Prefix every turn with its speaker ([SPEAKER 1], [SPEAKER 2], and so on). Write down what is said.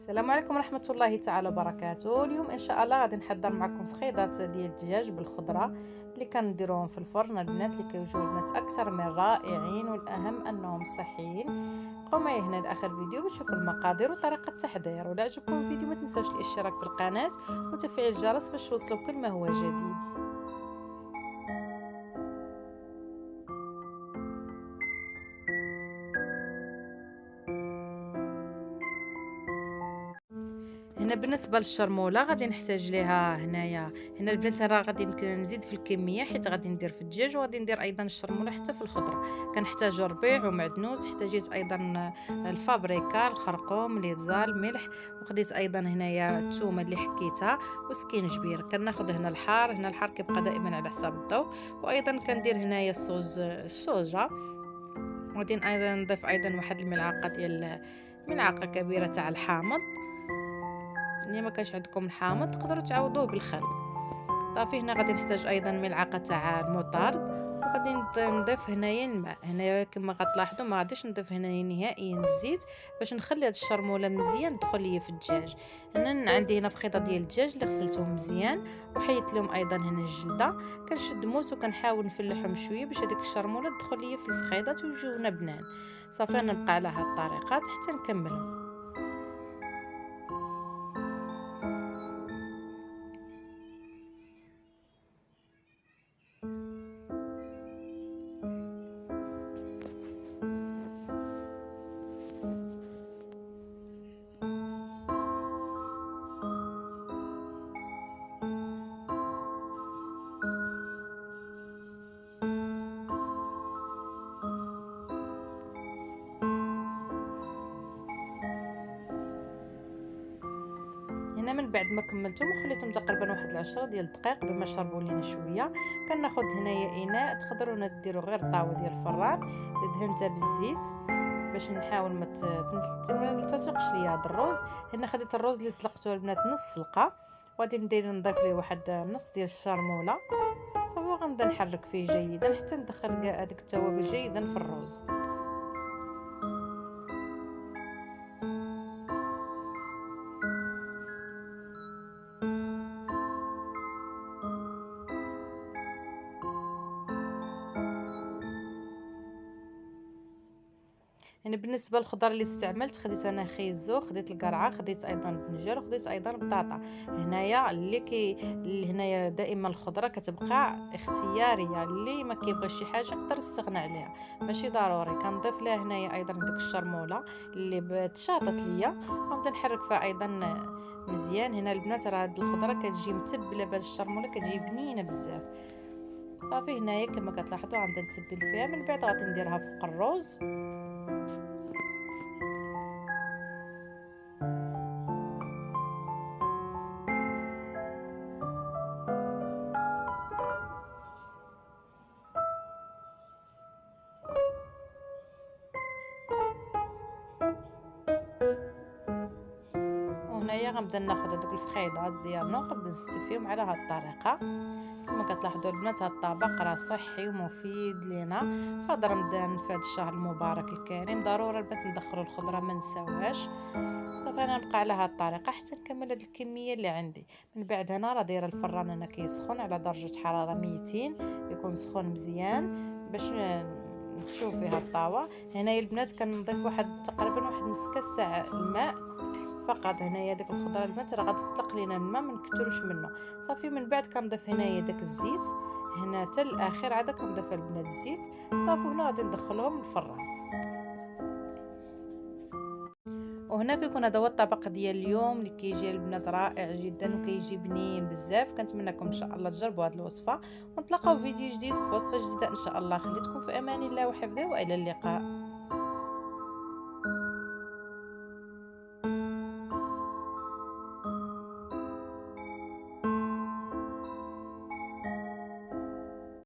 [SPEAKER 1] السلام عليكم ورحمة الله تعالى وبركاته. اليوم ان شاء الله غادي نحضر معكم فخيضات ديال الدجاج بالخضرة اللي كنديروهم في الفرن البنات، اللي كيوجدوا البنات اكثر من رائعين، والاهم انهم صحيين. بقاو معايا هنا لاخر فيديو باش تشوفوا المقادير وطريقة التحضير. ولا عجبكم الفيديو ما تنساوش الاشتراك في القناة وتفعيل الجرس باش توصلوا كل ما هو جديد. هنا بالنسبه للشرموله غادي نحتاج ليها هنا البنات راه غادي يمكن نزيد في الكميه، حيت غادي ندير في الدجاج وغادي ندير ايضا الشرموله حتى في الخضره. كنحتاج ربيع ومعدنوس، احتاجيت ايضا الفابريكا، الخرقوم، الابزار، الملح، وخديت ايضا هنايا الثومه اللي حكيتها وسكينجبير. كناخذ هنا الحار، هنا الحار كيبقى دائما على حساب الضوء. وايضا كندير هنايا الصوجه. غادي ايضا نضيف ايضا واحد الملعقه ديال ملعقه كبيره تاع الحامض. اللي ما كانش عندكم الحامض تقدروا تعوضوه بالخل. صافي هنا غادي نحتاج ايضا ملعقه تاع المطارد. وغادي نضيف هنايا الماء. هنايا كما غتلاحظوا ما غاديش نضيف هنايا نهائيا الزيت باش نخلي هاد الشرموله مزيان تدخل ليا في الدجاج. هنا عندي هنا فخيطه ديال الدجاج اللي غسلتهم مزيان وحيدت لهم ايضا هنا الجلده. كنشد موس وكنحاول نفلحهم شويه باش هذيك الشرموله تدخل ليا في الفخيطات ويجيونا بنان. صافي انا نبقى على هاد الطريقات حتى نكملهم. هنا من بعد ما كملتهم وخليتهم تقريبا واحد 10 ديال الدقائق بما شربوا لينا شويه، كناخذ هنايا اناء. تقدروا ديروا غير طاوه ديال الفران اللي دهنتها بالزيت باش نحاول ما تسلقش ليا هذا الرز. هنا خديت الرز اللي سلقته البنات نص سلقه، وغادي ندير نضيف ليه واحد نص ديال الشرموله. وغنبدا نحرك فيه جيدا حتى ندخل كاع هذيك التوابل جيدا في الرز. يعني بالنسبه للخضر اللي استعملت، خديت انا خيزو، خديت القرعه، خديت ايضا البنجر، وخديت ايضا البطاطا. هنايا اللي هنايا دائما الخضره كتبقى اختياريه، اللي ما كيبغيش شي حاجه يقدر يستغنى عليها، ماشي ضروري. كنضيف لها هنايا ايضا ديك الشرموله اللي تشاطت ليا، ونبدا نحرك فيها ايضا مزيان. هنا البنات راه هاد الخضره كتجي متبله بهاد الشرموله، كتجي بنينه بزاف. صافي هنايا كما كتلاحظوا غنبدا نتبل فيها، من بعد غادي نديرها فوق الرز. وهنايا غنبدا ناخذ هذوك الفخيضات ديالنا وغنبدا نزت فيهم على هاد الطريقه. كما كتلاحظوا البنات هاد الطبق راه صحي ومفيد لينا في رمضان، في هذا الشهر المبارك الكريم. ضروري البنات ندخلوا الخضره ما نساوهاش. صافي انا نبقى على هاد الطريقه حتى نكمل هاد الكميه اللي عندي. من بعد هنا راه دايره الفران انا كيسخن على درجه حراره 200، يكون سخون مزيان باش نخشوه فيها الطاوه. هنايا البنات كنضيف واحد تقريبا واحد نص كاس تاع الماء فقط. هنايا ديك الخضره البنات راه غادي تطلق لينا الماء، ما نكثروش منه. صافي من بعد كنضيف هنايا داك الزيت، هنا حتى الاخير عاد كنضيف البنات الزيت. صافي هنا غادي ندخلهم الفران. وهنا كيكون هذا هو الطبق ديال اليوم اللي كيجي البنات رائع جدا وكيجي بنين بزاف. كنتمنىكم ان شاء الله تجربوا هذه الوصفه، ونتلاقاو في فيديو جديد وفي وصفه جديده ان شاء الله. خليتكم في امان الله وحفظه، والى اللقاء.